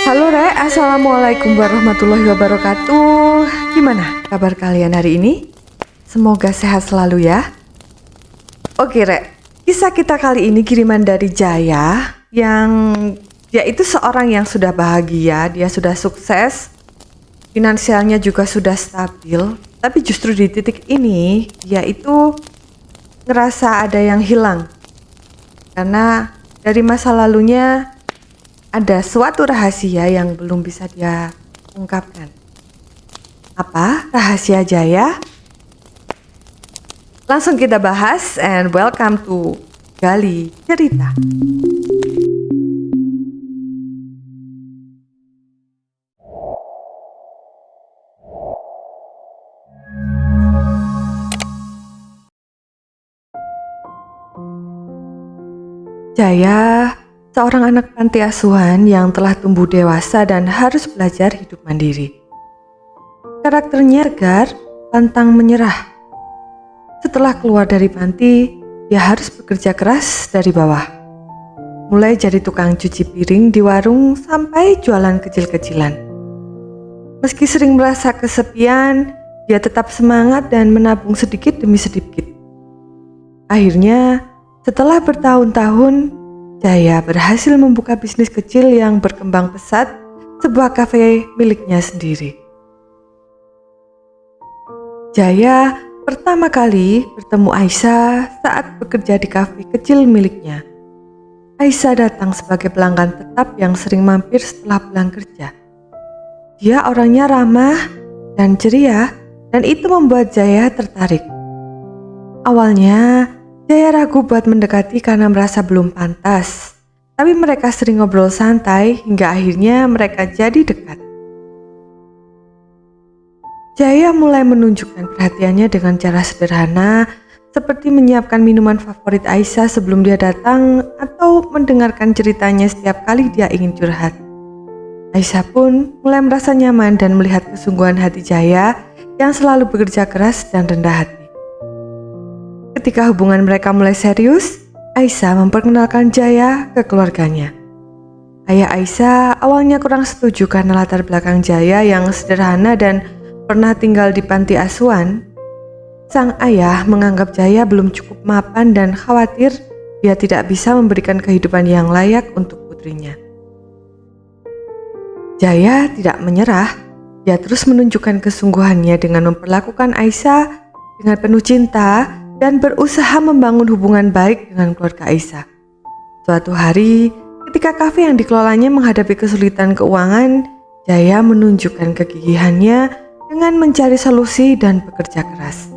Halo Re, Assalamualaikum warahmatullahi wabarakatuh. Gimana kabar kalian hari ini? Semoga sehat selalu ya. Oke Re, kisah kita kali ini kiriman dari Jaya, yang dia itu seorang yang sudah bahagia, dia sudah sukses, finansialnya juga sudah stabil. Tapi justru di titik ini dia itu ngerasa ada yang hilang. Karena dari masa lalunya ada suatu rahasia yang belum bisa dia ungkapkan. Apa rahasia Jaya? Langsung kita bahas, and welcome to Gali Cerita. Jaya, seorang anak panti asuhan yang telah tumbuh dewasa dan harus belajar hidup mandiri. Karakternya tegar, pantang menyerah. Setelah keluar dari panti, dia harus bekerja keras dari bawah. Mulai jadi tukang cuci piring di warung sampai jualan kecil-kecilan. Meski sering merasa kesepian, dia tetap semangat dan menabung sedikit demi sedikit. Akhirnya, setelah bertahun-tahun, Jaya berhasil membuka bisnis kecil yang berkembang pesat, sebuah kafe miliknya sendiri. Jaya pertama kali bertemu Aisyah saat bekerja di kafe kecil miliknya. Aisyah datang sebagai pelanggan tetap yang sering mampir setelah pulang kerja. Dia orangnya ramah dan ceria, dan itu membuat Jaya tertarik. Awalnya, Jaya ragu buat mendekati karena merasa belum pantas. Tapi mereka sering ngobrol santai hingga akhirnya mereka jadi dekat. Jaya mulai menunjukkan perhatiannya dengan cara sederhana, seperti menyiapkan minuman favorit Aisyah sebelum dia datang atau mendengarkan ceritanya setiap kali dia ingin curhat. Aisyah pun mulai merasa nyaman dan melihat kesungguhan hati Jaya yang selalu bekerja keras dan rendah hati. Ketika hubungan mereka mulai serius, Aisyah memperkenalkan Jaya ke keluarganya. Ayah Aisyah awalnya kurang setuju karena latar belakang Jaya yang sederhana dan pernah tinggal di panti asuhan. Sang ayah menganggap Jaya belum cukup mapan dan khawatir dia tidak bisa memberikan kehidupan yang layak untuk putrinya. Jaya tidak menyerah, dia terus menunjukkan kesungguhannya dengan memperlakukan Aisyah dengan penuh cinta dan berusaha membangun hubungan baik dengan keluarga Aisyah. Suatu hari, ketika kafe yang dikelolanya menghadapi kesulitan keuangan, Jaya menunjukkan kegigihannya dengan mencari solusi dan bekerja keras.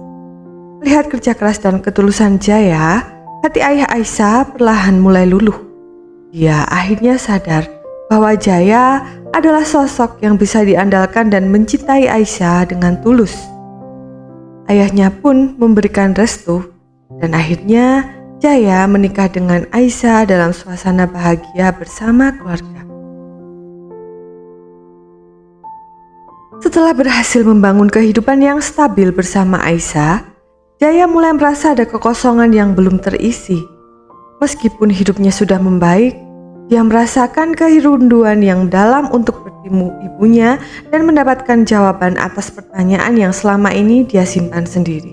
Melihat kerja keras dan ketulusan Jaya, hati ayah Aisyah perlahan mulai luluh. Dia akhirnya sadar bahwa Jaya adalah sosok yang bisa diandalkan dan mencintai Aisyah dengan tulus. Ayahnya pun memberikan restu, dan akhirnya Jaya menikah dengan Aisyah dalam suasana bahagia bersama keluarga. Setelah berhasil membangun kehidupan yang stabil bersama Aisyah, Jaya mulai merasa ada kekosongan yang belum terisi. Meskipun hidupnya sudah membaik, dia merasakan kerinduan yang dalam untuk bertemu ibunya dan mendapatkan jawaban atas pertanyaan yang selama ini dia simpan sendiri.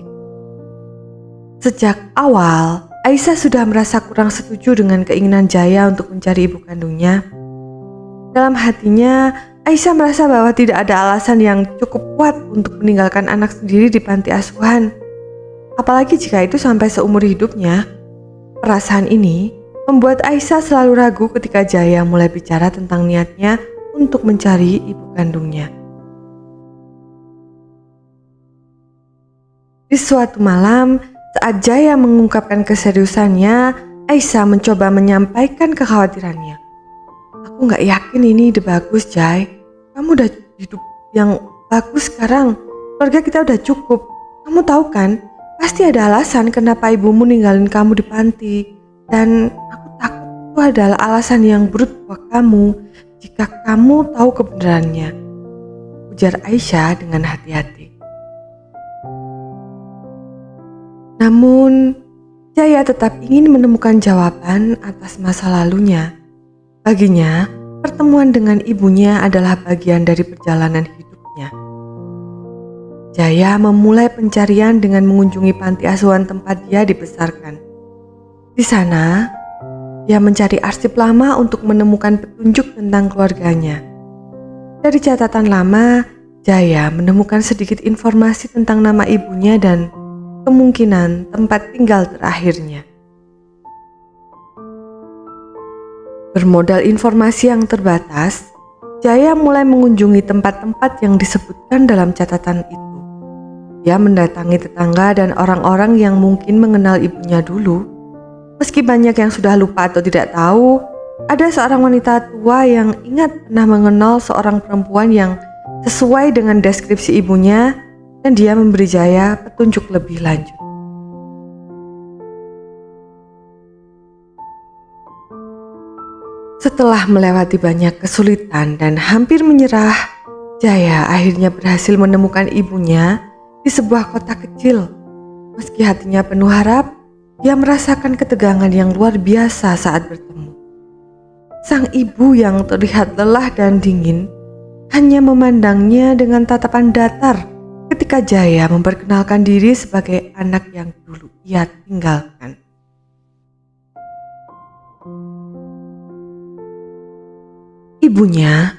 Sejak awal, Aisyah sudah merasa kurang setuju dengan keinginan Jaya untuk mencari ibu kandungnya. Dalam hatinya, Aisyah merasa bahwa tidak ada alasan yang cukup kuat untuk meninggalkan anak sendiri di panti asuhan. Apalagi jika itu sampai seumur hidupnya. Perasaan ini membuat Aisyah selalu ragu ketika Jaya mulai bicara tentang niatnya untuk mencari ibu kandungnya. Di suatu malam, saat Jaya mengungkapkan keseriusannya, Aisyah mencoba menyampaikan kekhawatirannya. Aku gak yakin ini ide bagus, Jai. Kamu udah hidup yang bagus sekarang. Keluarga kita udah cukup. Kamu tahu kan, pasti ada alasan kenapa ibumu ninggalin kamu di panti. Dan aku takut itu adalah alasan yang buruk buat kamu jika kamu tahu kebenarannya, ujar Aisyah dengan hati-hati. Namun, Jaya tetap ingin menemukan jawaban atas masa lalunya. Baginya, pertemuan dengan ibunya adalah bagian dari perjalanan hidupnya. Jaya memulai pencarian dengan mengunjungi panti asuhan tempat dia dibesarkan. Di sana, dia mencari arsip lama untuk menemukan petunjuk tentang keluarganya. Dari catatan lama, Jaya menemukan sedikit informasi tentang nama ibunya dan kemungkinan tempat tinggal terakhirnya. Bermodal informasi yang terbatas, Jaya mulai mengunjungi tempat-tempat yang disebutkan dalam catatan itu. Dia mendatangi tetangga dan orang-orang yang mungkin mengenal ibunya dulu. Meski banyak yang sudah lupa atau tidak tahu, ada seorang wanita tua yang ingat pernah mengenal seorang perempuan yang sesuai dengan deskripsi ibunya, dan dia memberi Jaya petunjuk lebih lanjut. Setelah melewati banyak kesulitan dan hampir menyerah, Jaya akhirnya berhasil menemukan ibunya di sebuah kota kecil. Meski hatinya penuh harap, dia merasakan ketegangan yang luar biasa saat bertemu. Sang ibu yang terlihat lelah dan dingin hanya memandangnya dengan tatapan datar ketika Jaya memperkenalkan diri sebagai anak yang dulu ia tinggalkan. Ibunya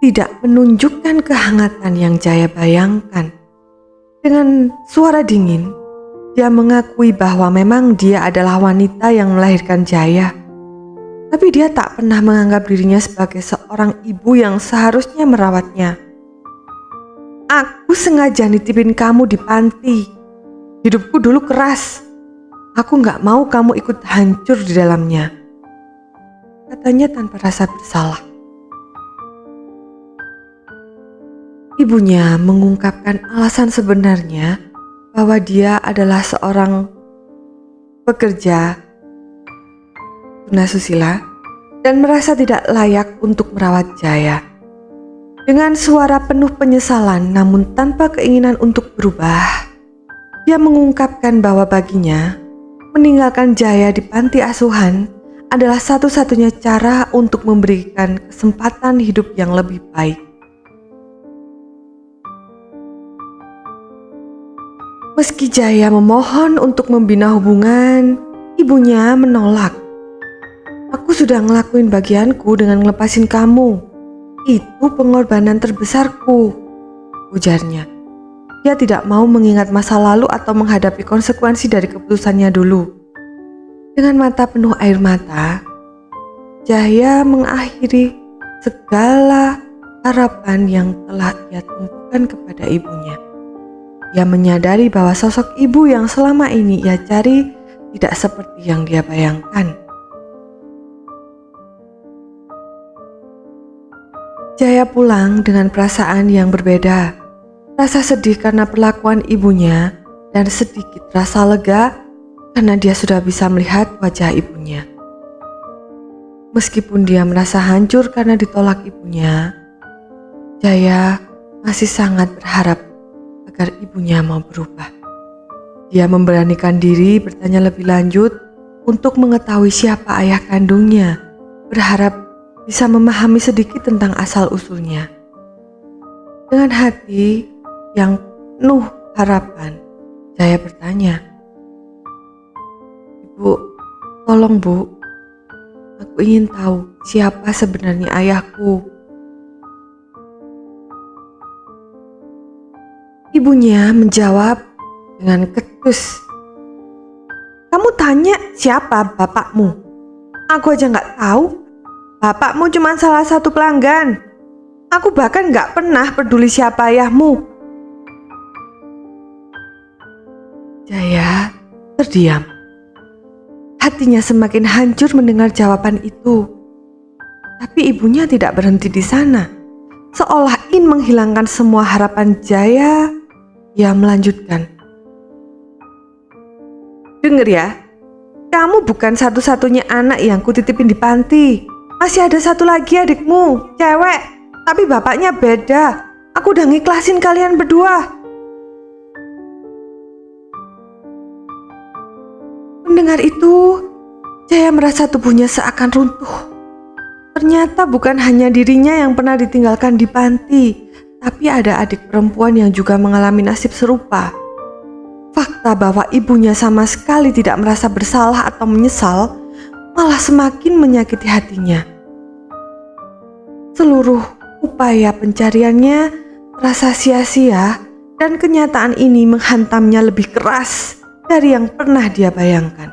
tidak menunjukkan kehangatan yang Jaya bayangkan. Dengan suara dingin, dia mengakui bahwa memang dia adalah wanita yang melahirkan Jaya. Tapi dia tak pernah menganggap dirinya sebagai seorang ibu yang seharusnya merawatnya. Aku sengaja nitipin kamu di panti. Hidupku dulu keras. Aku gak mau kamu ikut hancur di dalamnya, katanya tanpa rasa bersalah. Ibunya mengungkapkan alasan sebenarnya bahwa dia adalah seorang pekerja tunasusila dan merasa tidak layak untuk merawat Jaya. Dengan suara penuh penyesalan namun tanpa keinginan untuk berubah, dia mengungkapkan bahwa baginya meninggalkan Jaya di panti asuhan adalah satu-satunya cara untuk memberikan kesempatan hidup yang lebih baik. Meski Jaya memohon untuk membina hubungan, ibunya menolak. Aku sudah ngelakuin bagianku dengan ngelepasin kamu. Itu pengorbanan terbesarku, ujarnya. Dia tidak mau mengingat masa lalu atau menghadapi konsekuensi dari keputusannya dulu. Dengan mata penuh air mata, Jaya mengakhiri segala harapan yang telah ia tumpukan kepada ibunya. Ia menyadari bahwa sosok ibu yang selama ini ia cari tidak seperti yang dia bayangkan. Jaya pulang dengan perasaan yang berbeda. Rasa sedih karena perlakuan ibunya dan sedikit rasa lega karena dia sudah bisa melihat wajah ibunya. Meskipun dia merasa hancur karena ditolak ibunya, Jaya masih sangat berharap agar ibunya mau berubah. Dia memberanikan diri bertanya lebih lanjut untuk mengetahui siapa ayah kandungnya, berharap bisa memahami sedikit tentang asal-usulnya. Dengan hati yang penuh harapan, Jaya bertanya, "Ibu, tolong Bu, aku ingin tahu siapa sebenarnya ayahku." Ibunya menjawab dengan ketus, "Kamu tanya siapa bapakmu? Aku aja gak tahu. Bapakmu cuma salah satu pelanggan. Aku bahkan gak pernah peduli siapa ayahmu." Jaya terdiam. Hatinya semakin hancur mendengar jawaban itu. Tapi ibunya tidak berhenti di sana. Seolah ingin menghilangkan semua harapan Jaya, ia melanjutkan, "Dengar ya, kamu bukan satu-satunya anak yang kutitipin di panti. Masih ada satu lagi adikmu, cewek, tapi bapaknya beda. Aku udah ngiklasin kalian berdua." Mendengar itu, Jaya merasa tubuhnya seakan runtuh. Ternyata bukan hanya dirinya yang pernah ditinggalkan di panti, tapi ada adik perempuan yang juga mengalami nasib serupa. Fakta bahwa ibunya sama sekali tidak merasa bersalah atau menyesal malah semakin menyakiti hatinya. Seluruh upaya pencariannya terasa sia-sia dan kenyataan ini menghantamnya lebih keras dari yang pernah dia bayangkan.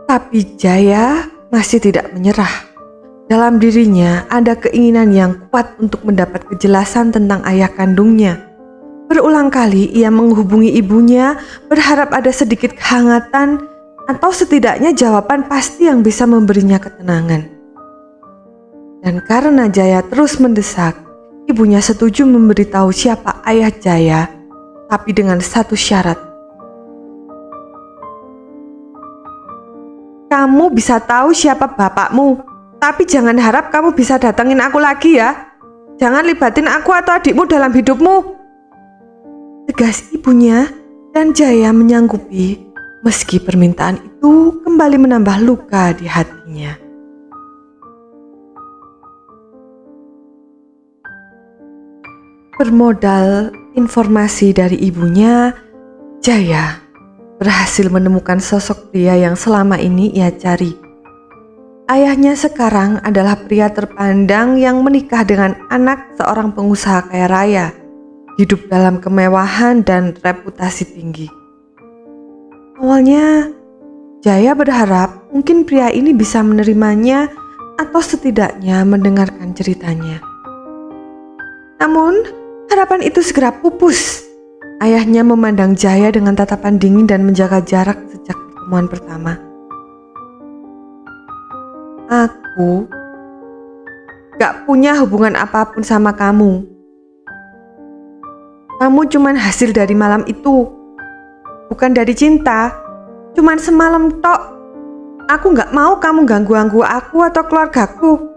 Tapi Jaya masih tidak menyerah. Dalam dirinya ada keinginan yang kuat untuk mendapat kejelasan tentang ayah kandungnya. Berulang kali ia menghubungi ibunya berharap ada sedikit kehangatan atau setidaknya jawaban pasti yang bisa memberinya ketenangan. Dan karena Jaya terus mendesak, ibunya setuju memberitahu siapa ayah Jaya, tapi dengan satu syarat. Kamu bisa tahu siapa bapakmu, tapi jangan harap kamu bisa datangin aku lagi ya. Jangan libatin aku atau adikmu dalam hidupmu. Tegas ibunya, dan Jaya menyanggupi meski permintaan itu kembali menambah luka di hatinya. Bermodal informasi dari ibunya, Jaya berhasil menemukan sosok pria yang selama ini ia cari. Ayahnya sekarang adalah pria terpandang yang menikah dengan anak seorang pengusaha kaya raya, hidup dalam kemewahan dan reputasi tinggi. Awalnya, Jaya berharap mungkin pria ini bisa menerimanya atau setidaknya mendengarkan ceritanya. Namun, harapan itu segera pupus. Ayahnya memandang Jaya dengan tatapan dingin dan menjaga jarak sejak pertemuan pertama. Aku gak punya hubungan apapun sama kamu. Kamu cuman hasil dari malam itu. Bukan dari cinta. Cuman semalam tok. Aku gak mau kamu ganggu-ganggu aku atau keluargaku.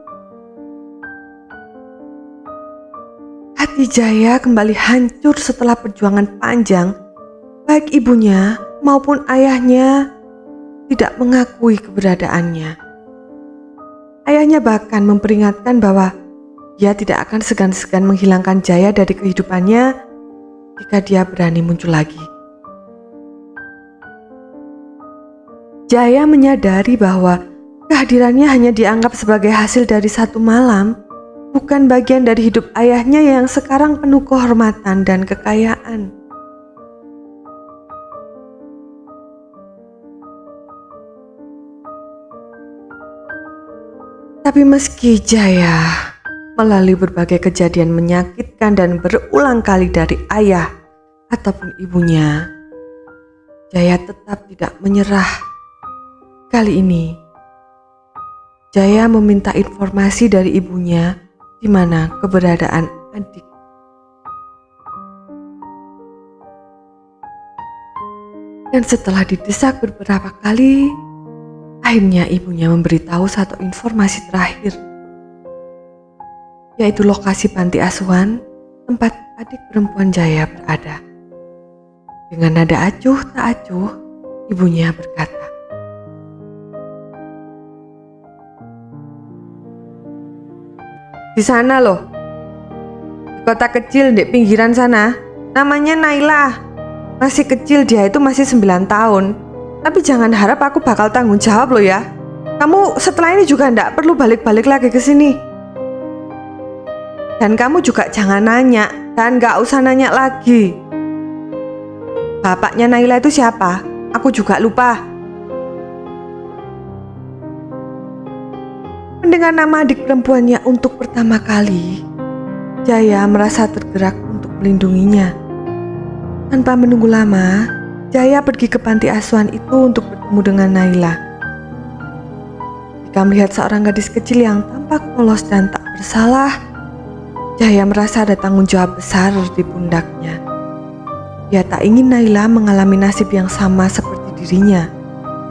Hati Jaya kembali hancur setelah perjuangan panjang. Baik ibunya maupun ayahnya tidak mengakui keberadaannya. Ayahnya bahkan memperingatkan bahwa dia tidak akan segan-segan menghilangkan Jaya dari kehidupannya jika dia berani muncul lagi. Jaya menyadari bahwa kehadirannya hanya dianggap sebagai hasil dari satu malam, bukan bagian dari hidup ayahnya yang sekarang penuh kehormatan dan kekayaan. Tapi meski Jaya melalui berbagai kejadian menyakitkan dan berulang kali dari ayah ataupun ibunya, Jaya tetap tidak menyerah. Kali ini, Jaya meminta informasi dari ibunya di mana keberadaan adik. Dan setelah didesak beberapa kali, akhirnya ibunya memberitahu satu informasi terakhir, yaitu lokasi panti asuhan tempat adik perempuan Jaya berada. Dengan nada acuh tak acuh, ibunya berkata, "Di sana loh, di kota kecil di pinggiran sana, namanya Naila. Masih kecil dia itu, masih 9 tahun. Tapi jangan harap aku bakal tanggung jawab loh ya. Kamu setelah ini juga ndak perlu balik-balik lagi ke sini. Dan kamu juga jangan nanya, dan gak usah nanya lagi. Bapaknya Naila itu siapa? Aku juga lupa." Mendengar nama adik perempuannya untuk pertama kali, Jaya merasa tergerak untuk melindunginya. Tanpa menunggu lama, Jaya pergi ke panti asuhan itu untuk bertemu dengan Naila. Jika melihat seorang gadis kecil yang tampak polos dan tak bersalah, Jaya merasa ada tanggung jawab besar di pundaknya. Dia tak ingin Naila mengalami nasib yang sama seperti dirinya,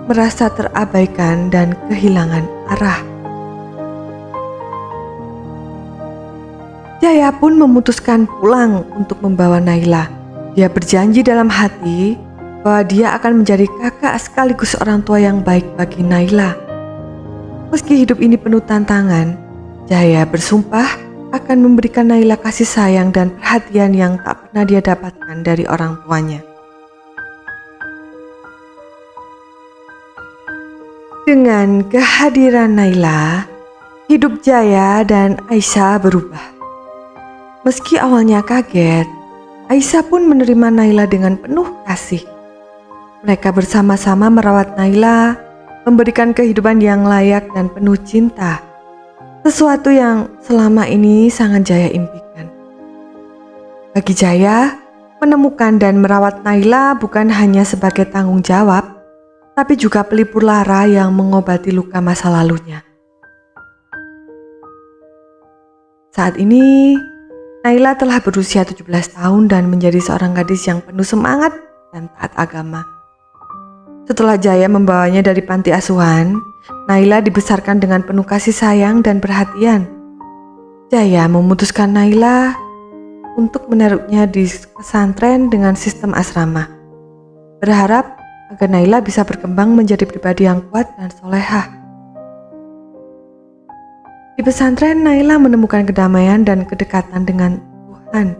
merasa terabaikan dan kehilangan arah. Jaya pun memutuskan pulang untuk membawa Naila. Dia berjanji dalam hati bahwa dia akan menjadi kakak sekaligus orang tua yang baik bagi Naila. Meski hidup ini penuh tantangan, Jaya bersumpah akan memberikan Naila kasih sayang dan perhatian yang tak pernah dia dapatkan dari orang tuanya. Dengan kehadiran Naila, hidup Jaya dan Aisyah berubah. Meski awalnya kaget, Aisyah pun menerima Naila dengan penuh kasih. Mereka bersama-sama merawat Naila, memberikan kehidupan yang layak dan penuh cinta. Sesuatu yang selama ini sangat Jaya impikan. Bagi Jaya, menemukan dan merawat Naila bukan hanya sebagai tanggung jawab, tapi juga pelipur lara yang mengobati luka masa lalunya. Saat ini, Naila telah berusia 17 tahun dan menjadi seorang gadis yang penuh semangat dan taat agama. Setelah Jaya membawanya dari panti asuhan, Naila dibesarkan dengan penuh kasih sayang dan perhatian. Jaya memutuskan Naila untuk menaruhnya di pesantren dengan sistem asrama, berharap agar Naila bisa berkembang menjadi pribadi yang kuat dan solehah. Di pesantren, Naila menemukan kedamaian dan kedekatan dengan Tuhan.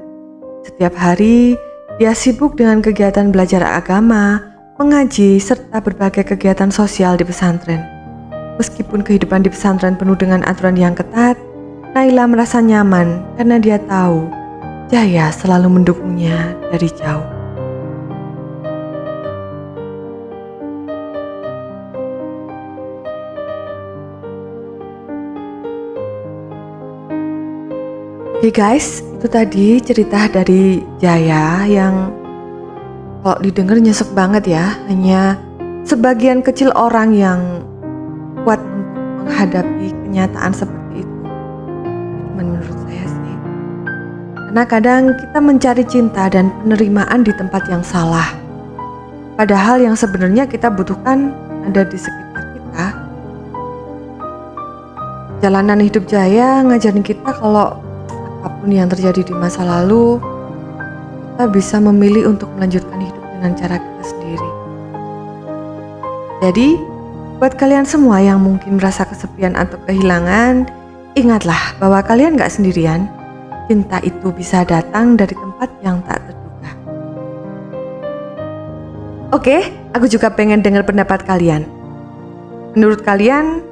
Setiap hari, dia sibuk dengan kegiatan belajar agama, mengaji, serta berbagai kegiatan sosial di pesantren. Meskipun kehidupan di pesantren penuh dengan aturan yang ketat, Naila merasa nyaman karena dia tahu Jaya selalu mendukungnya dari jauh. Oke guys, itu tadi cerita dari Jaya yang kalau didengar nyesek banget ya. Hanya sebagian kecil orang yang kuat untuk menghadapi kenyataan seperti itu. Cuman menurut saya sih. Karena kadang kita mencari cinta dan penerimaan di tempat yang salah. Padahal yang sebenarnya kita butuhkan ada di sekitar kita. Jalanan hidup Jaya ngajarin kita kalau apapun yang terjadi di masa lalu, kita bisa memilih untuk melanjutkan hidup dengan cara kita sendiri. Jadi, buat kalian semua yang mungkin merasa kesepian atau kehilangan, ingatlah bahwa kalian gak sendirian. Cinta itu bisa datang dari tempat yang tak terduga. Oke, aku juga pengen dengar pendapat kalian. Menurut kalian,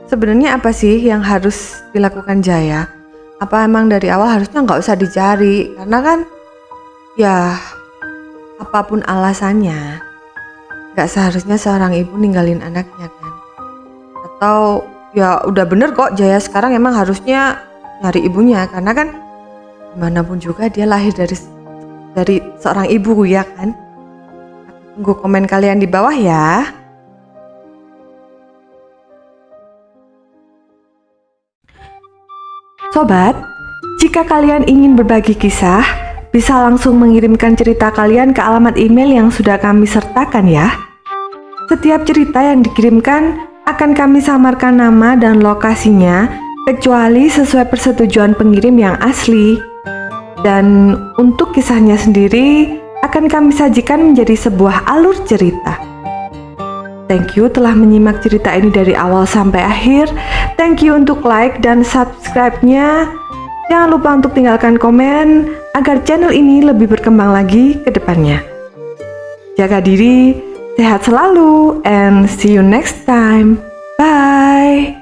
sebenarnya apa sih yang harus dilakukan Jaya? Apa emang dari awal harusnya nggak usah dicari? Karena kan ya apapun alasannya, nggak seharusnya seorang ibu ninggalin anaknya kan? Atau ya udah bener kok Jaya sekarang emang harusnya nyari ibunya, karena kan gimana pun juga dia lahir dari seorang ibu ya kan? Aku tunggu komen kalian di bawah ya. Sobat, jika kalian ingin berbagi kisah, bisa langsung mengirimkan cerita kalian ke alamat email yang sudah kami sertakan ya. Setiap cerita yang dikirimkan akan kami samarkan nama dan lokasinya, kecuali sesuai persetujuan pengirim yang asli. Dan untuk kisahnya sendiri akan kami sajikan menjadi sebuah alur cerita. Thank you telah menyimak cerita ini dari awal sampai akhir. Thank you untuk like dan subscribe-nya. Jangan lupa untuk tinggalkan komen agar channel ini lebih berkembang lagi ke depannya. Jaga diri, sehat selalu, and see you next time. Bye.